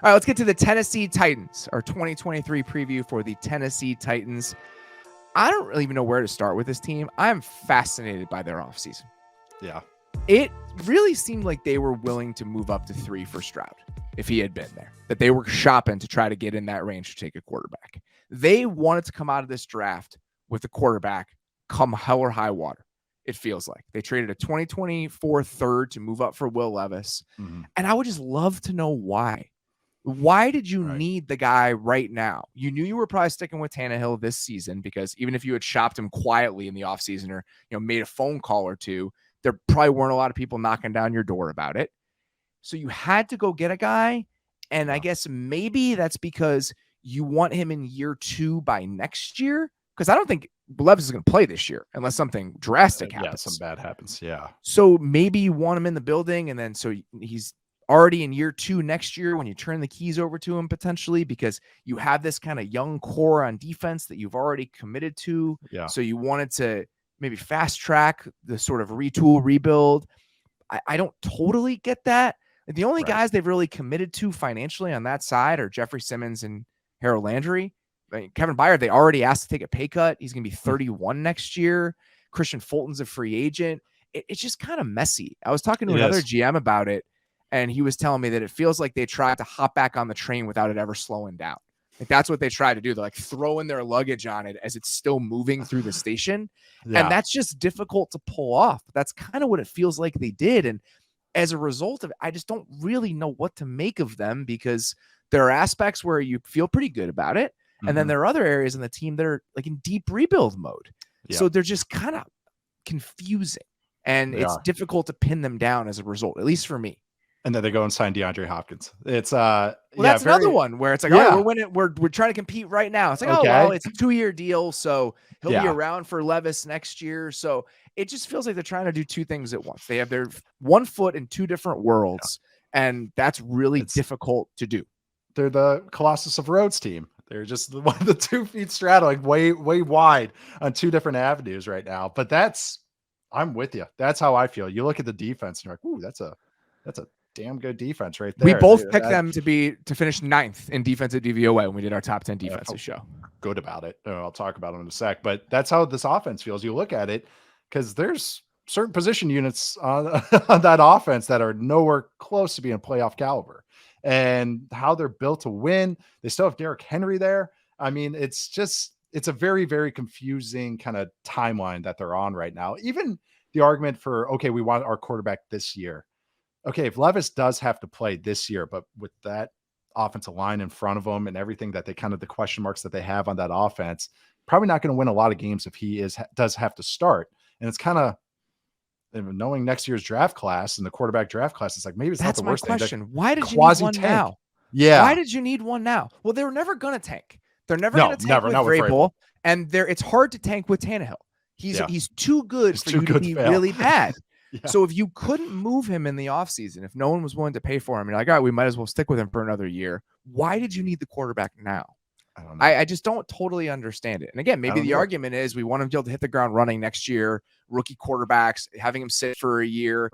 All right, let's get to the Tennessee Titans, our 2023 preview for the Tennessee Titans. I don't really even know where to start with this team. I'm fascinated by their offseason. Yeah. It really seemed like they were willing to move up to 3 for Stroud if he had been there, that they were shopping to try to get in that range to take a quarterback. They wanted to come out of this draft with a quarterback come hell or high water, it feels like. They traded a 2024 third to move up for Will Levis. Mm-hmm. And I would just love to know why. Why did you need the guy right now? You knew you were probably sticking with Tannehill this season because even if you had shopped him quietly in the offseason or made a phone call or two, there probably weren't a lot of people knocking down your door about it. So you had to go get a guy. And I guess maybe that's because you want him in year 2 by next year. Because I don't think Levis is going to play this year unless something drastic happens. Yeah, some bad happens. Yeah. So maybe you want him in the building, and then so he's already in year 2 next year when you turn the keys over to him potentially, because you have this kind of young core on defense that you've already committed to. Yeah. So you wanted to maybe fast track the sort of retool rebuild. I don't totally get that. The only guys they've really committed to financially on that side are Jeffrey Simmons and Harold Landry. Kevin Byard, they already asked to take a pay cut. He's going to be 31 next year. Christian Fulton's a free agent. It's just kind of messy. I was talking to another GM about it, and he was telling me that it feels like they tried to hop back on the train without it ever slowing down. Like that's what they try to do. They're like throwing their luggage on it as it's still moving through the station. Yeah. And that's just difficult to pull off. That's kind of what it feels like they did. And as a result of it, I just don't really know what to make of them, because there are aspects where you feel pretty good about it. And then there are other areas in the team that are like in deep rebuild mode. Yeah. So they're just kind of confusing, and it's difficult to pin them down as a result, at least for me. And then they go and sign DeAndre Hopkins. It's that's another one where it's like, all right, we're winning, we're trying to compete right now. It's like, oh well, it's a 2-year deal, so he'll be around for Levis next year. So it just feels like they're trying to do two things at once. They have their one foot in two different worlds, and that's really difficult to do. They're the Colossus of Rhodes team. They're just one of the 2 feet straddling way wide on two different avenues right now. But I'm with you. That's how I feel. You look at the defense and you're like, ooh, that's a damn good defense right there. We both picked them to finish 9th in defensive DVOA when we did our top 10 defensive show. Good about it. I'll talk about them in a sec, but that's how this offense feels. You look at it, because there's certain position units on that offense that are nowhere close to being a playoff caliber, and how they're built to win. They still have Derrick Henry there. I mean, it's a very, very confusing kind of timeline that they're on right now. Even the argument for, okay, we want our quarterback this year. Okay, if Levis does have to play this year, but with that offensive line in front of him and everything that the question marks that they have on that offense, probably not going to win a lot of games if he does have to start. And it's kind of, knowing next year's draft class and the quarterback draft class, it's like, maybe it's not the worst question. thing. Why did you need one now? Yeah. Why did you need one now? Well, they were never going to tank. They're never going to tank with Vrabel, and it's hard to tank with Tannehill. He's too good for you to be really bad. Yeah. So if you couldn't move him in the offseason, if no one was willing to pay for him, you're like, all right, we might as well stick with him for another year. Why did you need the quarterback now? I don't know. I just don't totally understand it. And again, maybe the argument is we want him to be able to hit the ground running next year. Rookie quarterbacks, having him sit for a year,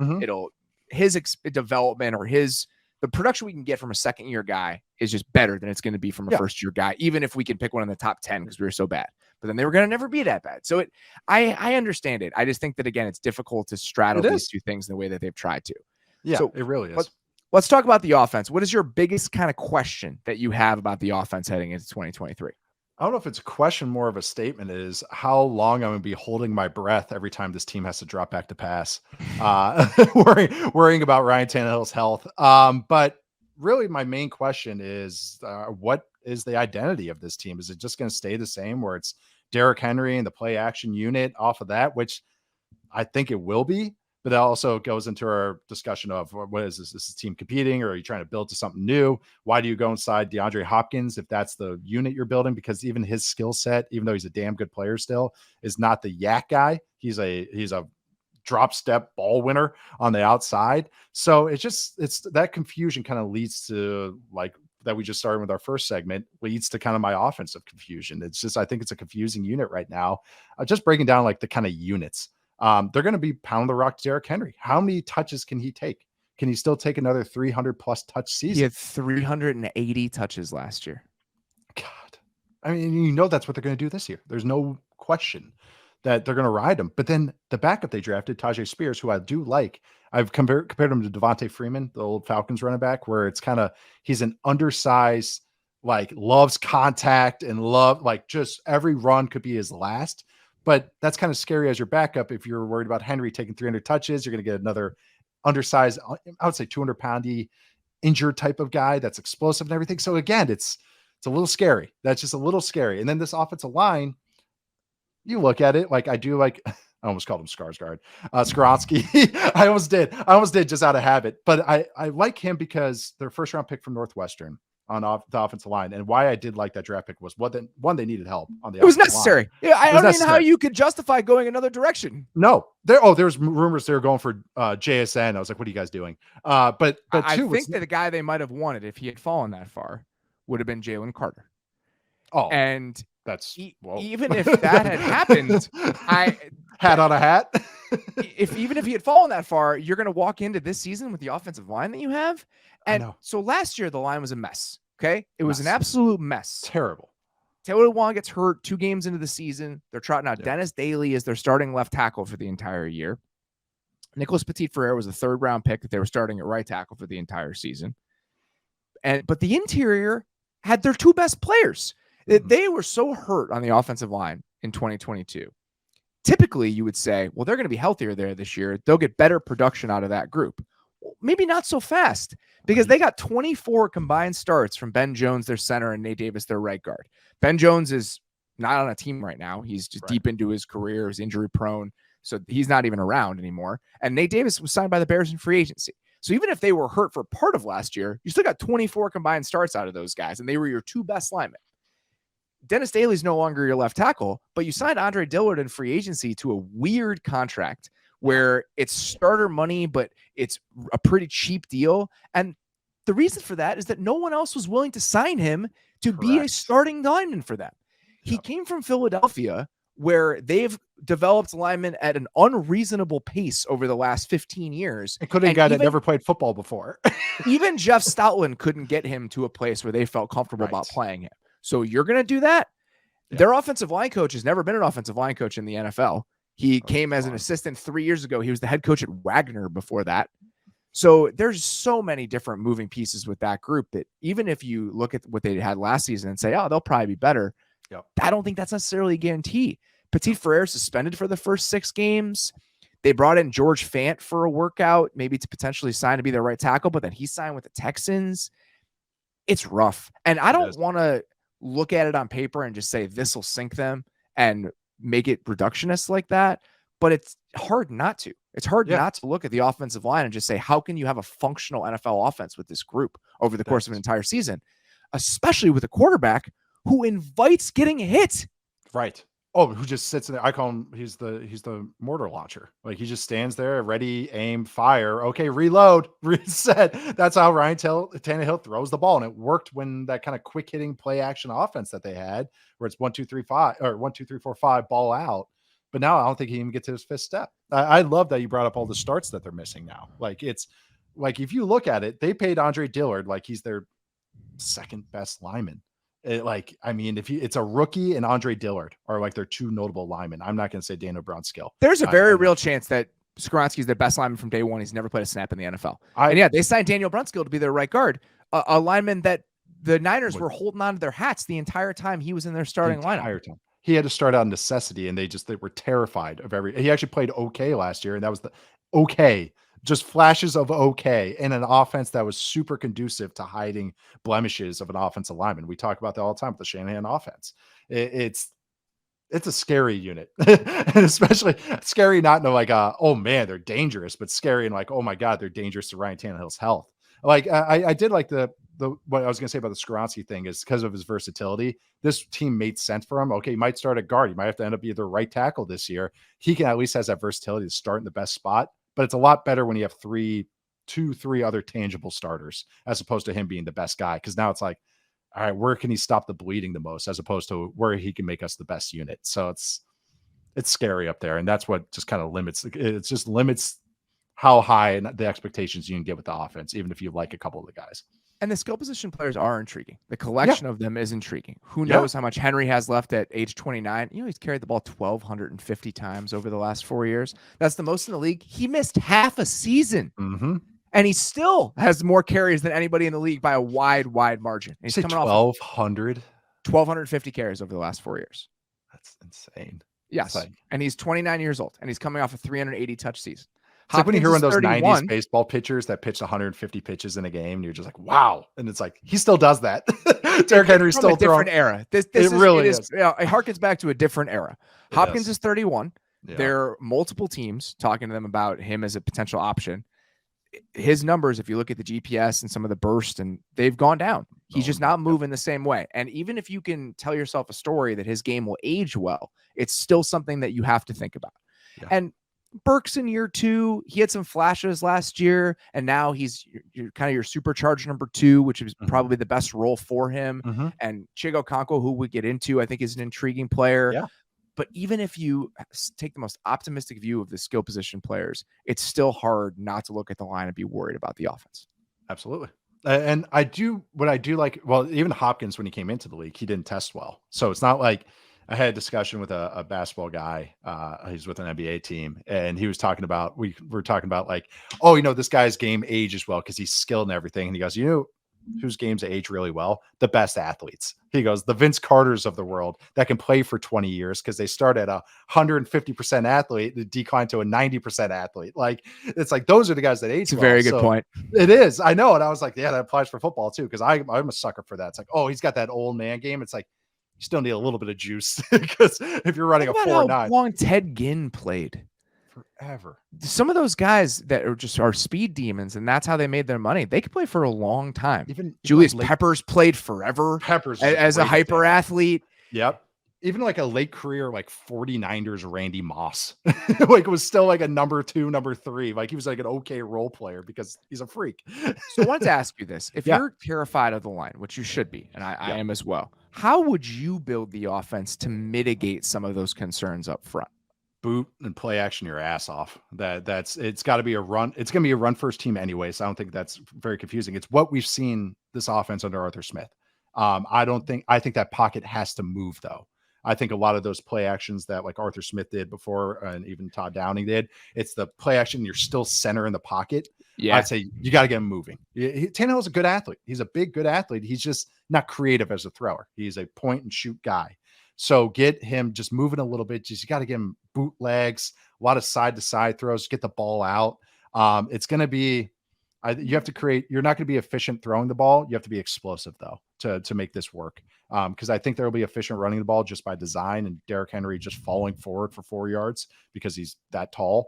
his development or the production we can get from a second-year guy is just better than it's going to be from a first-year guy, even if we can pick one in the top 10 because we were so bad. But then they were going to never be that bad. So I understand it. I just think that, again, it's difficult to straddle these two things in the way that they've tried to. Yeah, so, it really is. Let's talk about the offense. What is your biggest kind of question that you have about the offense heading into 2023? I don't know if it's a question, more of a statement, is how long I'm going to be holding my breath every time this team has to drop back to pass, worrying about Ryan Tannehill's health. But really my main question is, what is the identity of this team? Is it just going to stay the same where it's Derrick Henry and the play action unit off of that, which I think it will be? But that also goes into our discussion of what is this? Is this team competing, or are you trying to build to something new? Why do you go inside DeAndre Hopkins if that's the unit you're building? Because even his skill set, even though he's a damn good player still, is not the yak guy. He's a drop step ball winner on the outside. So it's that confusion kind of leads to, like that we just started with our first segment, leads to kind of my offensive confusion. It's just, I think it's a confusing unit right now. Just breaking down like the kind of units. They're going to be pounding the rock to Derrick Henry. How many touches can he take? Can he still take another 300 plus touch season? He had 380 touches last year. God, I mean, that's what they're going to do this year. There's no question that they're going to ride him. But then the backup they drafted, Tajay Spears, who I do like, I've compared him to Devontae Freeman, the old Falcons running back, where it's kind of, he's an undersized, like loves contact and just every run could be his last. But that's kind of scary as your backup. If you're worried about Henry taking 300 touches, you're going to get another undersized, I would say 200-poundy injured type of guy that's explosive and everything. So again, it's a little scary. That's just a little scary. And then this offensive line, you look at it, like I do, like I almost called him Skarsgård, Skoronski. I almost did just out of habit, but I like him because their first round pick from Northwestern on the offensive line. And why I did like that draft pick was one, they needed help on the It was necessary. line. Yeah, I don't know how you could justify going another direction. No, there was rumors they were going for JSN. I was like, what are you guys doing? But I think that the guy they might have wanted if he had fallen that far would have been Jalen Carter. Oh, and that's even if that had happened, hat on a hat. Even if he had fallen that far, you're going to walk into this season with the offensive line that you have. And so last year, the line was a mess. Okay. It was an absolute mess. Terrible. Taylor Lewan gets hurt 2 games into the season. They're trotting out Dennis Daly as their starting left tackle for the entire year. Nicholas Petit-Frere was a 3rd round pick that they were starting at right tackle for the entire season. But the interior had their 2 best players. They were so hurt on the offensive line in 2022. Typically, you would say, well, they're going to be healthier there this year. They'll get better production out of that group. Well, maybe not so fast, because they got 24 combined starts from Ben Jones, their center, and Nate Davis, their right guard. Ben Jones is not on a team right now. He's just deep into his career. He's injury prone, so he's not even around anymore. And Nate Davis was signed by the Bears in free agency. So even if they were hurt for part of last year, you still got 24 combined starts out of those guys, and they were your 2 best linemen. Dennis Daly's no longer your left tackle, but you signed Andre Dillard in free agency to a weird contract where it's starter money, but it's a pretty cheap deal. And the reason for that is that no one else was willing to sign him to be a starting lineman for them. He came from Philadelphia, where they've developed linemen at an unreasonable pace over the last 15 years. Including a guy that never played football before. Even Jeff Stoutland couldn't get him to a place where they felt comfortable about playing him. So you're going to do that? Yeah. Their offensive line coach has never been an offensive line coach in the NFL. He came as an assistant 3 years ago. He was the head coach at Wagner before that. So there's so many different moving pieces with that group that even if you look at what they had last season and say, oh, they'll probably be better, I don't think that's necessarily a guarantee. Petit-Frere suspended for the first 6 games. They brought in George Fant for a workout, maybe to potentially sign to be their right tackle, but then he signed with the Texans. It's rough. And I don't want to look at it on paper and just say this will sink them and make it reductionist like that. But it's hard not to. It's hard not to look at the offensive line and just say, how can you have a functional NFL offense with this group over the course of an entire season, especially with a quarterback who invites getting hit? Right. Oh, who just sits in there. I call him, he's the mortar launcher. Like he just stands there, ready, aim, fire. Okay, reload, reset. That's how Ryan Tannehill throws the ball. And it worked when that kind of quick hitting play action offense that they had, where it's 1, 2, 3, 5 or 1, 2, 3, 4, 5 ball out. But now I don't think he even gets to his 5th step. I love that you brought up all the starts that they're missing now. Like it's like, if you look at it, they paid Andre Dillard like he's their 2nd best lineman. It's a rookie and Andre Dillard are like their 2 notable linemen. I'm not going to say Daniel Brunskill. There's a very real chance that Skoronski is the best lineman from day one. He's never played a snap in the NFL. They signed Daniel Brunskill to be their right guard, a lineman that the Niners were holding on to their hats the entire time he was in their starting lineup. Time. He had to start out of necessity, and they were terrified of he actually played okay last year, and that was just flashes of okay in an offense that was super conducive to hiding blemishes of an offensive lineman. We talk about that all the time with the Shanahan offense. It's a scary unit, and especially scary not in like, oh man, they're dangerous, but scary and like, oh my God, they're dangerous to Ryan Tannehill's health. Like I did like the what I was going to say about the Skoronski thing is because of his versatility, this team made sense for him. Okay, he might start at guard. He might have to end up being the right tackle this year. He can at least has that versatility to start in the best spot. But it's a lot better when you have 2, 3 other tangible starters as opposed to him being the best guy. Because now it's like, all right, where can he stop the bleeding the most as opposed to where he can make us the best unit? So it's scary up there. And that's what just kind of limits. It just limits how high the expectations you can get with the offense, even if you like a couple of the guys. And the skill position players are intriguing. The collection of them is intriguing. Who knows how much Henry has left at age 29? He's carried the ball 1,250 times over the last 4 years. That's the most in the league. He missed half a season. And he still has more carries than anybody in the league by a wide margin. And he's coming 1,200? 1,250 carries over the last 4 years. That's insane. Yes. And he's 29 years old, and he's coming off a 380 touch season. It's like when you hear one of those 90s baseball pitchers that pitched 150 pitches in a game, and you're just like, wow. And it's like, he still does that. Derrick Henry's still throwing. Different era. This really is. It harkens back to a different era. Hopkins is 31. Yeah. There are multiple teams talking to them about him as a potential option. His numbers, if you look at the GPS and some of the burst, and they've gone down. He's just not moving the same way. And even if you can tell yourself a story that his game will age well, it's still something that you have to think about. Yeah. And Burks in year 2, he had some flashes last year, and now he's kind of your supercharged number 2, which is probably the best role for him. And Chigo Okonkwo, who we get into, I think is an intriguing player. Yeah. But even if you take the most optimistic view of the skill position players, it's still hard not to look at the line and be worried about the offense. Absolutely. And I do like, well, even Hopkins, when he came into the league, he didn't test well. So it's not like I had a discussion with a basketball guy. He's with an NBA team, and he was talking about, we were talking about like, oh, this guy's game ages well because he's skilled and everything. And he goes, whose games age really well? The best athletes. He goes, the Vince Carters of the world that can play for 20 years because they start at 150% athlete, they decline to a 90% athlete. Like, it's like, those are the guys that age. It's a very good point. It is. I know. And I was like, yeah, that applies for football too. Cause I'm a sucker for that. It's like, oh, he's got that old man game. It's like, you still need a little bit of juice because if you're running a 4.9. How long Ted Ginn played? Forever. Some of those guys that are speed demons, and that's how they made their money. They could play for a long time. Even Julius Peppers played forever. Peppers as a hyper athlete. Yep. Even like a late career, like 49ers Randy Moss, like it was still like a number 2, number 3. Like he was like an okay role player because he's a freak. So I wanted to ask you this: if you're terrified of the line, which you should be, and I am as well, how would you build the offense to mitigate some of those concerns up front? Boot and play action your ass off. It's got to be a run. It's going to be a run first team anyway. So I don't think that's very confusing. It's what we've seen this offense under Arthur Smith. I think that pocket has to move though. I think a lot of those play actions that like Arthur Smith did before and even Todd Downing did, it's the play action. You're still center in the pocket. Yeah. I'd say you got to get him moving. Tannehill's a good athlete. He's a big, good athlete. He's just not creative as a thrower. He's a point and shoot guy. So get him just moving a little bit. You got to give him bootlegs, a lot of side to side throws, get the ball out. It's going to be, you have to create, you're not going to be efficient throwing the ball. You have to be explosive though, to make this work. Cause I think there will be efficient running the ball just by design and Derrick Henry just falling forward for 4 yards because he's that tall.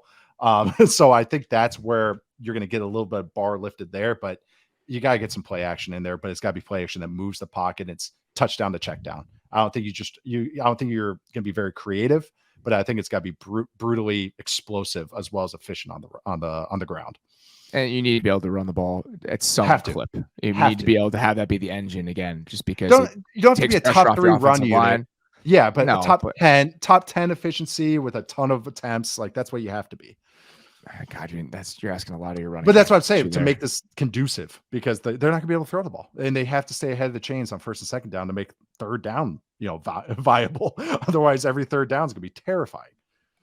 So I think that's where you're going to get a little bit of bar lifted there, but you got to get some play action in there, but it's got to be play action that moves the pocket. It's touchdown to check down. I don't think I don't think you're going to be very creative, but I think it's got to be brutally explosive as well as efficient on the ground. And you need to be able to run the ball at some clip. You need to be able to have that be the engine again, just because you don't have to be a top 3 run unit. Yeah, but top 10 efficiency with a ton of attempts, like that's what you have to be. God, you're asking a lot of your running. But that's what I'm saying to make this conducive because they're not going to be able to throw the ball, and they have to stay ahead of the chains on first and second down to make third down, viable. Otherwise, every third down is going to be terrifying.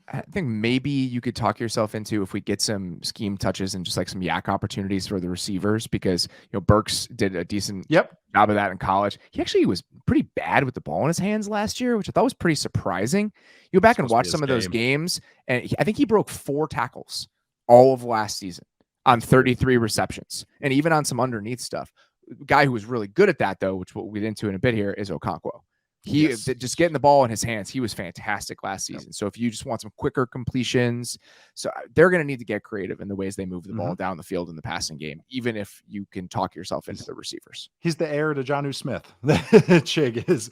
I think maybe you could talk yourself into if we get some scheme touches and just like some yak opportunities for the receivers because Burks did a decent job of that in college. He actually was pretty bad with the ball in his hands last year, which I thought was pretty surprising. You go back and watch some of those games, and I think he broke 4 tackles all of last season on 33 receptions, and even on some underneath stuff. The guy who was really good at that, though, which we'll get into in a bit here, is Okonkwo. Just getting the ball in his hands, he was fantastic last season. So if you just want some quicker completions, so they're going to need to get creative in the ways they move the ball down the field in the passing game, even if you can talk yourself into the receivers. He's the heir to Jonnu Smith. Chig is,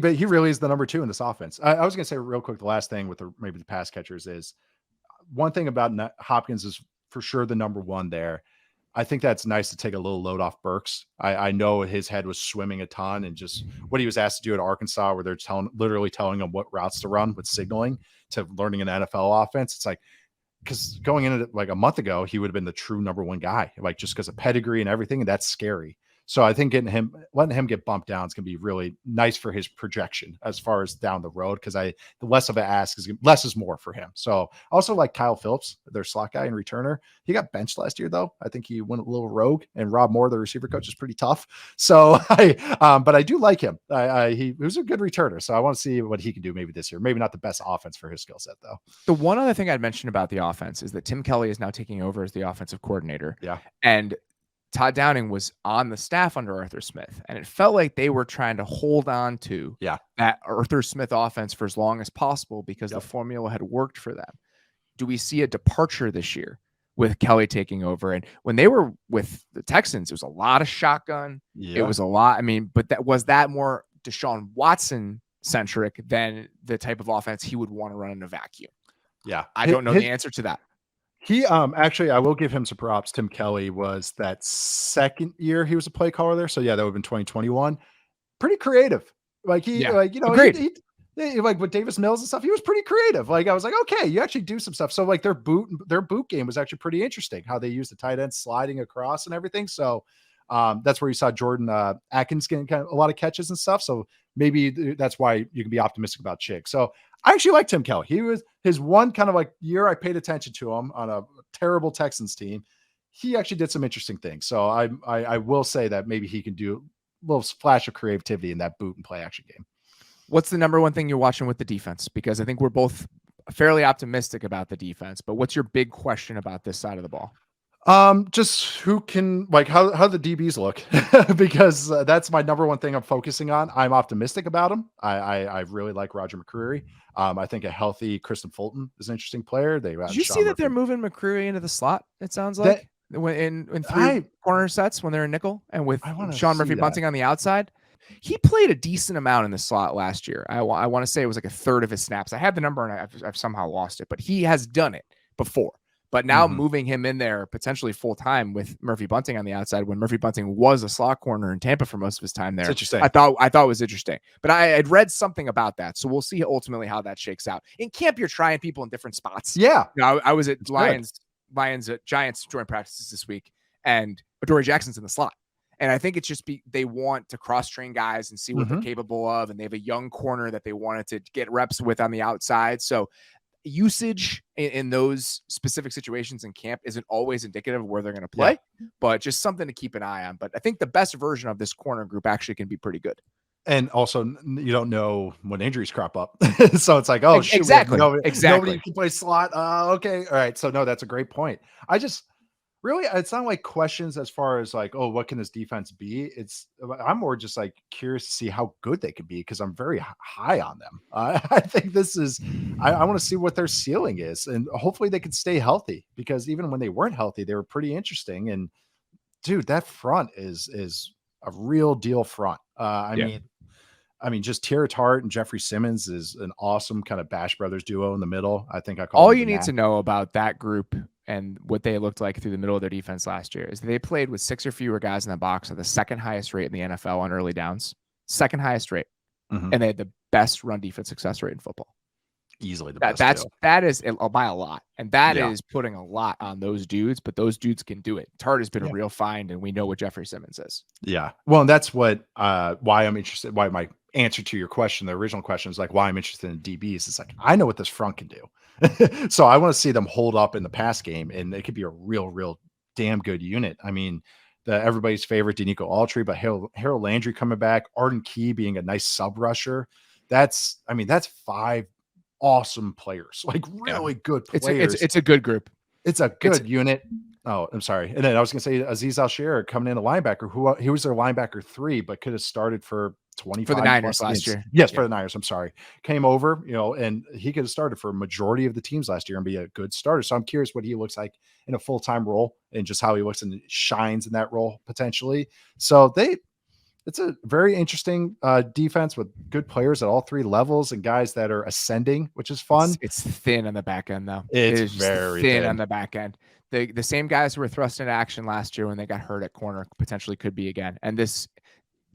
but he really is the number 2 in this offense. I was going to say real quick, the last thing with maybe the pass catchers is one thing about Hopkins is for sure the number 1 there. I think that's nice to take a little load off Burks. I know his head was swimming a ton and just what he was asked to do at Arkansas, where they're literally telling him what routes to run with signaling to learning an NFL offense. It's like, because going into it like a month ago, he would have been the true number one guy, like just because of pedigree and everything. And that's scary. So I think letting him get bumped down is going to be really nice for his projection as far as down the road. Cause the less of an ask is less is more for him. So also like Kyle Phillips, their slot guy and returner, he got benched last year though. I think he went a little rogue, and Rob Moore, the receiver coach, is pretty tough. So but I do like him. He was a good returner. So I want to see what he can do maybe this year. Maybe not the best offense for his skill set though. The one other thing I'd mention about the offense is that Tim Kelly is now taking over as the offensive coordinator. Yeah. And Todd Downing was on the staff under Arthur Smith, and it felt like they were trying to hold on to that Arthur Smith offense for as long as possible because the formula had worked for them. Do we see a departure this year with Kelly taking over? And when they were with the Texans, it was a lot of shotgun. Yeah. It was a lot. I mean, but that more Deshaun Watson centric than the type of offense he would want to run in a vacuum? Yeah. I don't know the answer to that. He actually, I will give him some props. Tim Kelly was that second year he was a play caller there. So yeah, that would have been 2021. Pretty creative. Like he like with Davis Mills and stuff, he was pretty creative. Like I was like, okay, you actually do some stuff. So like their boot game was actually pretty interesting, how they used the tight end sliding across and everything. So that's where you saw Jordan Atkins getting kind of a lot of catches and stuff. So maybe that's why you can be optimistic about Chick. So I actually like Tim Kelly. He was his one kind of like year I paid attention to him on a terrible Texans team. He actually did some interesting things. So I will say that maybe he can do a little flash of creativity in that boot and play action game. What's the number one thing you're watching with the defense? Because I think we're both fairly optimistic about the defense, but what's your big question about this side of the ball? Just who can like how the DBs look because that's my number one thing I'm focusing on. I'm optimistic about him. I really like Roger McCreary. I think a healthy Kristen Fulton is an interesting player. Did you see that they're moving McCreary into the slot? It sounds like in three corner sets when they're in nickel and with Sean Murphy Bunting on the outside. He played a decent amount in the slot last year. I want to say it was like a third of his snaps. I had the number and I've somehow lost it, but he has done it before. But now moving him in there potentially full time with Murphy Bunting on the outside when Murphy Bunting was a slot corner in Tampa for most of his time there. Interesting. I thought it was interesting, but I had read something about that. So we'll see ultimately how that shakes out. In camp, you're trying people in different spots. Yeah. I was at Lions at Giants joint practices this week, and Adoree Jackson's in the slot. And I think it's just they want to cross-train guys and see what they're capable of. And they have a young corner that they wanted to get reps with on the outside. So usage in those specific situations in camp isn't always indicative of where they're going to play, but just something to keep an eye on. But I think the best version of this corner group actually can be pretty good. And also, you don't know when injuries crop up. So it's like, oh, shoot, exactly. Nobody can play slot. Okay. All right. So no, that's a great point. Really, it's not like questions as far as like, oh, what can this defense be? I'm more just like curious to see how good they could be because I'm very high on them. I think I want to see what their ceiling is, and hopefully they can stay healthy because even when they weren't healthy, they were pretty interesting. And dude, that front is a real deal front. I mean, just Tierra Tart and Jeffrey Simmons is an awesome kind of Bash Brothers duo in the middle. I think all you need to know about that group and what they looked like through the middle of their defense last year is they played with 6 or fewer guys in the box at the second highest rate in the NFL on early downs, second highest rate. And they had the best run defense success rate in football. Easily the best. That is by a lot. And that is putting a lot on those dudes, but those dudes can do it. Tart has been a real find, and we know what Jeffrey Simmons is. Yeah. Well, and that's why I'm interested, why my answer to your question, the original question is like why I'm interested in DBs. It's like, I know what this front can do. So I want to see them hold up in the pass game, and it could be a real damn good unit. I mean, everybody's favorite Danico Autry, but Harold Landry coming back, Arden Key being a nice sub rusher. That's 5 awesome players, like really good players. It's a good group. It's a good unit. Oh, I'm sorry. And then I was going to say Aziz Al-Shir coming in a linebacker he was their linebacker 3, but could have started for 25 for the Niners last year. Yes, for the Niners. I'm sorry. Came over, and he could have started for a majority of the teams last year and be a good starter. So I'm curious what he looks like in a full-time role and just how he looks and shines in that role potentially. So it's a very interesting defense with good players at all 3 levels and guys that are ascending, which is fun. It's thin on the back end though. It's very thin on the back end. The same guys who were thrust into action last year when they got hurt at corner potentially could be again. And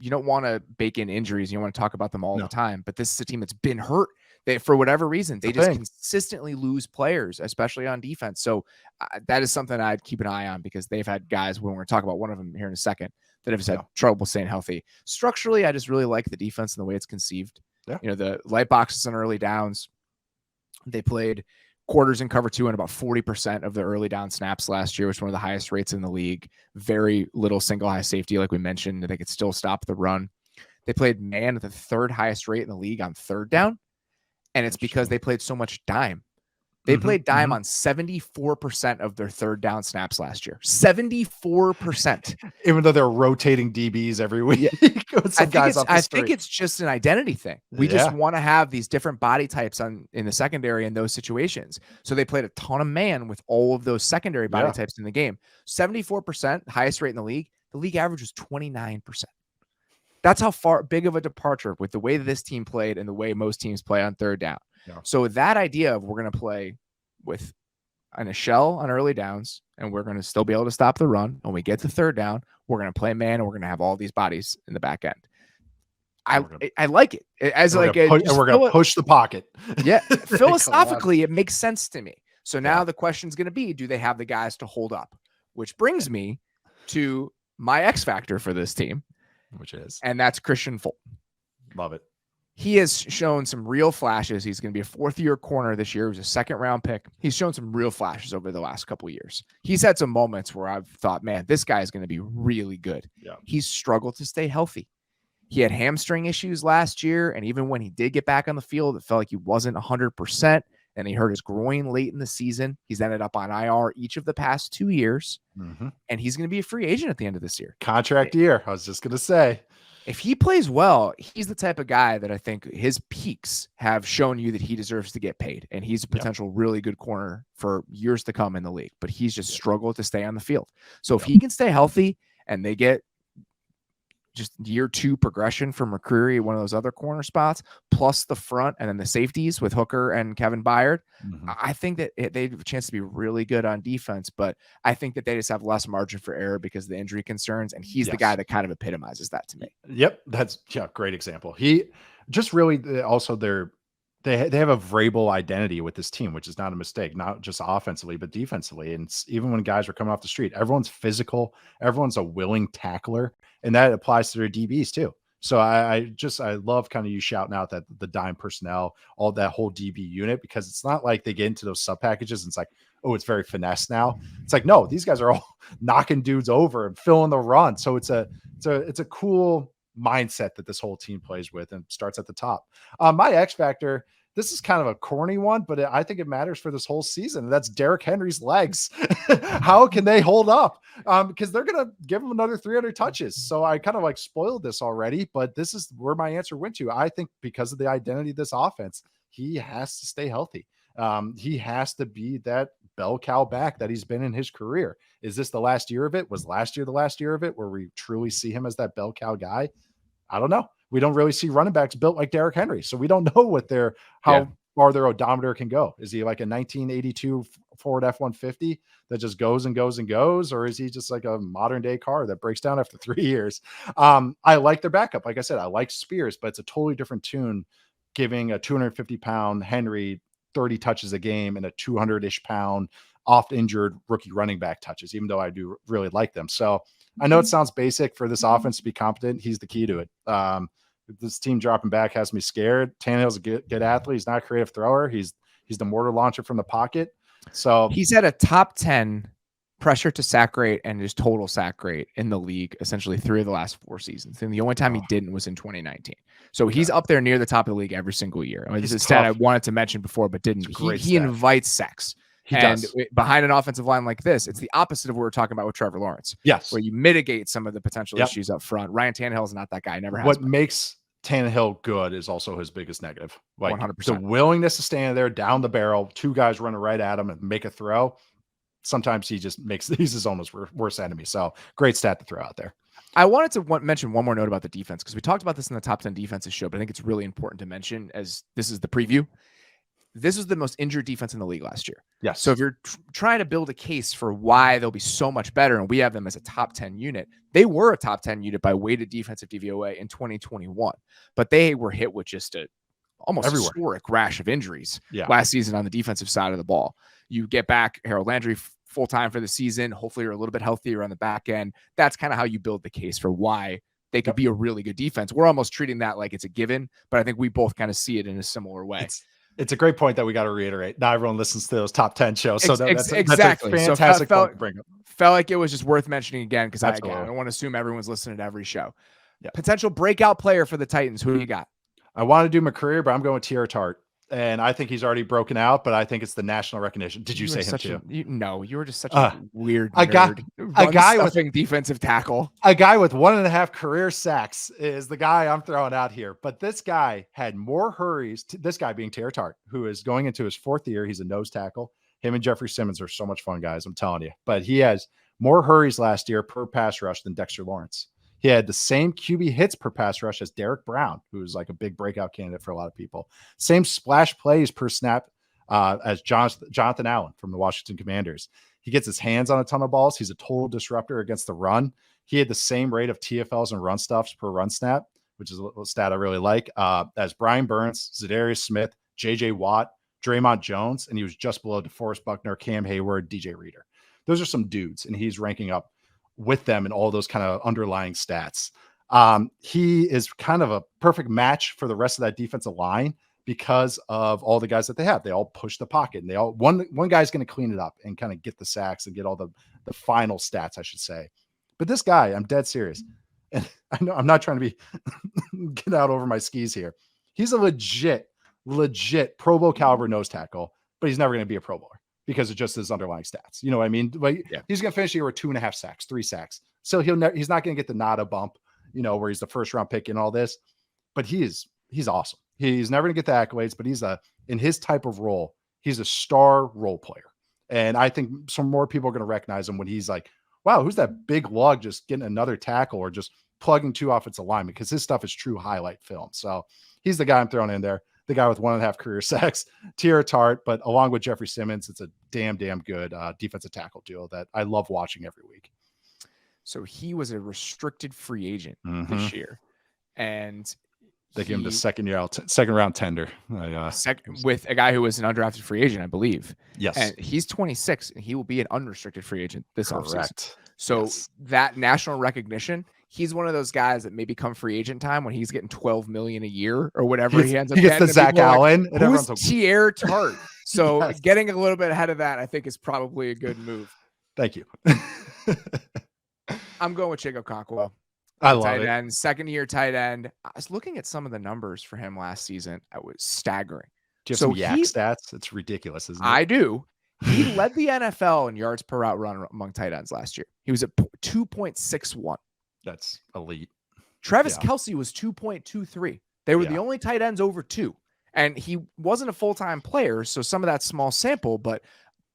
you don't want to bake in injuries. You want to talk about them all the time, but this is a team that's been hurt. for whatever reason, they just thing. consistently lose players, especially on defense. So that is something I'd keep an eye on, because they've had guys, when we're going to talk about one of them here in a second, that have had trouble staying healthy. Structurally, I just really like the defense and the way it's conceived. Yeah. You know, the light boxes on early downs. They played quarters in cover 2 on about 40% of the early down snaps last year, which is one of the highest rates in the league. Very little single high safety, like we mentioned. They could still stop the run. They played man at the 3rd highest rate in the league on 3rd down. And it's because they played so much dime. They played dime on 74% of their 3rd down snaps last year. 74%. Even though they're rotating DBs every week. I think it's just an identity thing. We just want to have these different body types in the secondary in those situations. So they played a ton of man with all of those secondary body types in the game. 74%, highest rate in the league. The league average was 29%. That's how big of a departure with the way that this team played and the way most teams play on 3rd down. Yeah. So that idea of we're going to play with a shell on early downs, and we're going to still be able to stop the run. When we get to 3rd down, we're going to play man, and we're going to have all these bodies in the back end. I like it. We're going to push the pocket. Yeah. Philosophically, it makes sense to me. So now the question is going to be, do they have the guys to hold up? Which brings me to my X factor for this team. And that's Christian Fulton. Love it. He has shown some real flashes. He's going to be a 4th-year corner this year. He was a 2nd-round pick. He's shown some real flashes over the last couple of years. He's had some moments where I've thought, man, this guy is going to be really good. Yeah. He's struggled to stay healthy. He had hamstring issues last year, and even when he did get back on the field, it felt like he wasn't 100%, and he hurt his groin late in the season. He's ended up on IR each of the past 2 years, and he's going to be a free agent at the end of this year. Contract year, I was just going to say. If he plays well, he's the type of guy that I think his peaks have shown you that he deserves to get paid, and he's a potential really good corner for years to come in the league, but he's just struggled to stay on the field. So if he can stay healthy and they get just year 2 progression from McCreary, one of those other corner spots, plus the front and then the safeties with Hooker and Kevin Byard, I think that they have a chance to be really good on defense, but I think that they just have less margin for error because of the injury concerns, and he's the guy that kind of epitomizes that to me. Yep, that's great example. He just really also they have a Vrabel identity with this team, which is not a mistake, not just offensively, but defensively. And even when guys are coming off the street, everyone's physical, everyone's a willing tackler, and that applies to their DBs too. So I love kind of you shouting out that the dime personnel, all that whole DB unit, because it's not like they get into those sub packages and it's like, oh, it's very finesse now. It's like, no, these guys are all knocking dudes over and filling the run. So it's a cool mindset that this whole team plays with and starts at the top. My X factor, this is kind of a corny one, but I think it matters for this whole season. That's Derrick Henry's legs. How can they hold up? Because they're going to give him another 300 touches. So I kind of like spoiled this already, but this is where my answer went to. I think because of the identity of this offense, he has to stay healthy. He has to be that bell cow back that he's been in his career. Is this the last year of it? Was last year the last year of it where we truly see him as that bell cow guy? I don't know. We don't really see running backs built like Derrick Henry. So we don't know how far their odometer can go. Is he like a 1982 Ford F-150 that just goes and goes and goes? Or is he just like a modern day car that breaks down after 3 years? I like their backup. Like I said, I like Spears, but it's a totally different tune giving a 250-pound Henry 30 touches a game and a 200-ish pound oft injured rookie running back touches, even though I do really like them. So I know it sounds basic for this offense to be competent. He's the key to it. This team dropping back has me scared. Tannehill's a good athlete. He's not a creative thrower. He's the mortar launcher from the pocket. So he's at a top 10 pressure to sack rate and his total sack rate in the league, essentially 3 of the last 4 seasons. And the only time he didn't was in 2019. So he's up there near the top of the league every single year. I mean, this is a stat I wanted to mention before, but didn't. He invites sacks. Behind an offensive line like this, it's the opposite of what we're talking about with Trevor Lawrence. Yes. Where you mitigate some of the potential issues up front. Ryan Tannehill is not that guy. Never has. What makes Tannehill good is also his biggest negative. Like 100%. The willingness to stand there down the barrel, 2 guys running right at him and make a throw. Sometimes he's his almost worst enemy. So great stat to throw out there. I wanted to mention one more note about the defense, because we talked about this in the top 10 defenses show, but I think it's really important to mention, as this is the preview. This was the most injured defense in the league last year. Yes. So if you're trying to build a case for why they'll be so much better, and we have them as a top 10 unit, they were a top 10 unit by weighted defensive DVOA in 2021, but they were hit with just a almost everywhere. historic rash of injuries Yeah. last season on the defensive side of the ball. You get back Harold Landry full time for the season. Hopefully you're a little bit healthier on the back end. That's kind of how you build the case for why they could be a really good defense. We're almost treating that like it's a given, but I think we both kind of see it in a similar way. It's a great point that we got to reiterate. Not everyone listens to those top 10 shows. So that's exactly. a fantastic point to bring up. Felt like it was just worth mentioning again, because I don't want to assume everyone's listening to every show. Yeah. Potential breakout player for the Titans. Who do you got? I want to do McCreary, but I'm going with Tierra Tart. And I think he's already broken out, but I think it's the national recognition. Did you say him too? You were just such a weird a guy with defensive tackle. A guy with 1.5 career sacks is the guy I'm throwing out here. But this guy had more hurries. This guy being Tierra Tart, who is going into his 4th year. He's a nose tackle. Him and Jeffrey Simmons are so much fun, guys. I'm telling you. But he has more hurries last year per pass rush than Dexter Lawrence. He had the same QB hits per pass rush as Derek Brown, who's like a big breakout candidate for a lot of people. Same splash plays per snap as Jonathan Allen from the Washington Commanders. He gets his hands on a ton of balls. He's a total disruptor against the run. He had the same rate of TFLs and run stuffs per run snap, which is a stat I really like, as Brian Burns, Zadarius Smith, J.J. Watt, Draymond Jones, and he was just below DeForest Buckner, Cam Hayward, DJ Reader. Those are some dudes, and he's ranking up with them and all those kind of underlying stats. He is kind of a perfect match for the rest of that defensive line because of all the guys that they have. They all push the pocket, and they all one guy's going to clean it up and kind of get the sacks and get all the final stats, I should say. But this guy, I'm dead serious. And I know I'm not trying to be get out over my skis here. He's a legit Pro Bowl caliber nose tackle, but he's never going to be a Pro Bowler because of just his underlying stats. You know what I mean? Like, he's going to finish the year with 2.5 sacks, 3 sacks. So he's not going to get the nada bump, where he's the first round pick and all this, but he's awesome. He's never going to get the accolades, but in his type of role, he's a star role player. And I think some more people are going to recognize him when he's like, wow, who's that big lug just getting another tackle or just plugging 2 offensive linemen, because his stuff is true highlight film. So he's the guy I'm throwing in there. The guy with 1.5 career sacks, Tierra Tart, but along with Jeffrey Simmons, it's a damn good defensive tackle duo that I love watching every week. So he was a restricted free agent this year, and they gave him the second round tender with a guy who was an undrafted free agent, I believe. Yes, and he's 26, and he will be an unrestricted free agent this offseason. So that national recognition. He's one of those guys that maybe come free agent time when he's getting $12 million a year or whatever he ends up getting. He gets the Zach Allen. Like, who's Tierra Tart? So getting a little bit ahead of that, I think, is probably a good move. Thank you. I'm going with Chico Conquo. I love tight it. End, 2nd-year tight end. I was looking at some of the numbers for him last season. It was staggering. Do you have some yak stats? It's ridiculous, isn't it? I do. He led the NFL in yards per route run among tight ends last year. He was at 2.61. That's elite. Travis Kelce was 2.23. They were the only tight ends over 2. And he wasn't a full-time player, so some of that small sample, but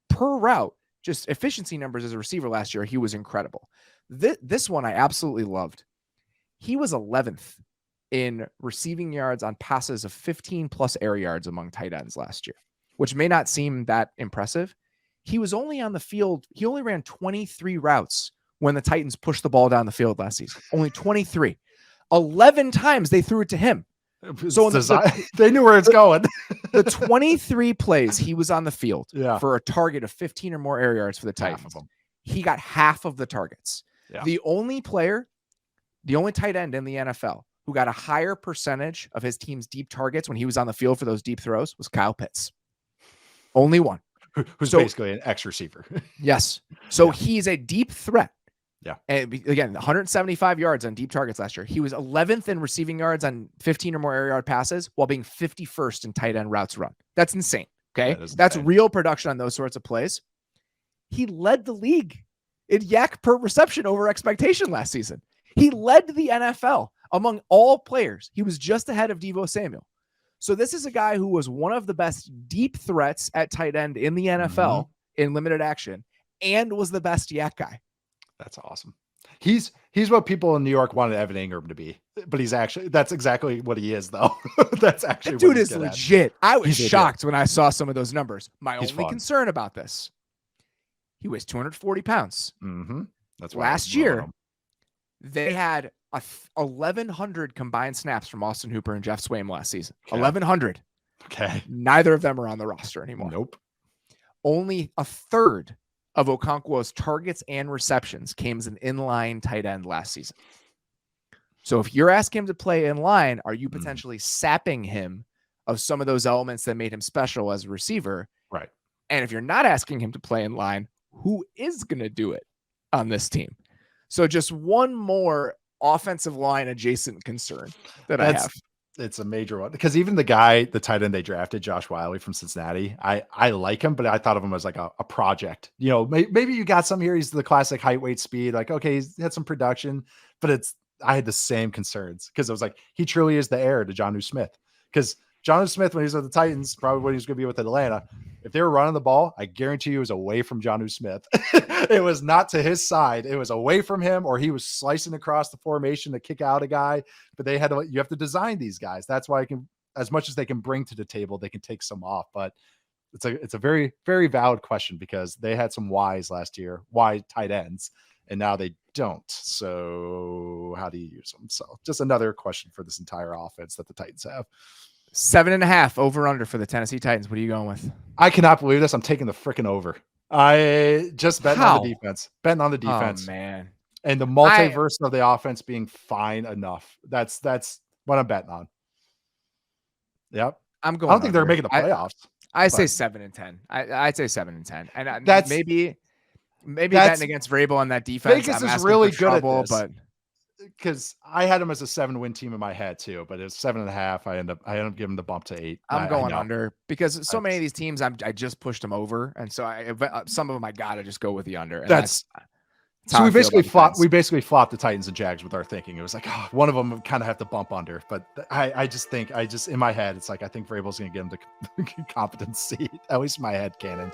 per route, just efficiency numbers as a receiver last year, he was incredible. This one I absolutely loved. He was 11th in receiving yards on passes of 15-plus air yards among tight ends last year, which may not seem that impressive. He was only on the field. He only ran 23 routes when the Titans pushed the ball down the field last season. Only 23. 11 times they threw it to him. So they knew where it's going. The 23 plays he was on the field for a target of 15 or more air yards for the Titans. He got half of the targets. Yeah. The only tight end in the NFL who got a higher percentage of his team's deep targets when he was on the field for those deep throws was Kyle Pitts. Only one. Who's basically an X receiver. Yes. So he's a deep threat. Yeah. And again, 175 yards on deep targets last year. He was 11th in receiving yards on 15 or more air yard passes while being 51st in tight end routes run. That's insane. Okay. That's real production on those sorts of plays. He led the league in yak per reception over expectation last season. He led the NFL among all players. He was just ahead of Deebo Samuel. So this is a guy who was one of the best deep threats at tight end in the NFL in limited action and was the best yak guy. That's awesome. He's what people in New York wanted Evan Ingram to be, but that's exactly what he is, though. That's actually that dude is legit. I was shocked when I saw some of those numbers. My only concern about this, he weighs 240 pounds. That's last year. They had 1,100 combined snaps from Austin Hooper and Jeff Swaim last season. Okay. 1,100. Okay. Neither of them are on the roster anymore. Nope. Only a third of Okonkwo's targets and receptions came as an inline tight end last season. So if you're asking him to play in line, are you potentially sapping him of some of those elements that made him special as a receiver? Right. And if you're not asking him to play in line, who is going to do it on this team? So just one more offensive line adjacent concern that I have. It's a major one, because even the tight end they drafted, Josh Wiley from Cincinnati, I like him, but I thought of him as like a project. You know, maybe you got some here. He's the classic height, weight, speed. Like, okay, he's had some production, but I had the same concerns, because it was like, he truly is the heir to Jonnu Smith. Because Jonnu Smith, when he was with the Titans, probably when he was going to be with Atlanta, if they were running the ball, I guarantee you it was away from Jonnu Smith. It was not to his side. It was away from him, or he was slicing across the formation to kick out a guy. But you have to design these guys. That's why as much as they can bring to the table, they can take some off. But it's a very, very valid question, because they had some Ys last year, Y tight ends, and now they don't. So how do you use them? So just another question for this entire offense that the Titans have. 7.5 over under for the Tennessee Titans. What are you going with? I cannot believe this. I'm taking the freaking over. I just betting on the defense. Betting on the defense. Oh, man. And the multiverse of the offense being fine enough. That's what I'm betting on. Yep. I'm going. I don't think they're making the playoffs. I say 7 and 10. I'd say 7 and 10. And that's maybe betting against Vrabel on that defense. Vegas is really good at this, but because I had them as a 7-win team in my head too, but it was 7.5. I end up giving the bump to 8. I'm going under, because so many of these teams I just pushed them over, and so some of them I gotta just go with the under. And that's so we basically flopped the Titans and Jags with our thinking. It was like, one of them kind of have to bump under, but I just think in my head it's like, I think Vrabel's gonna get him the competent seat, at least in my head canon.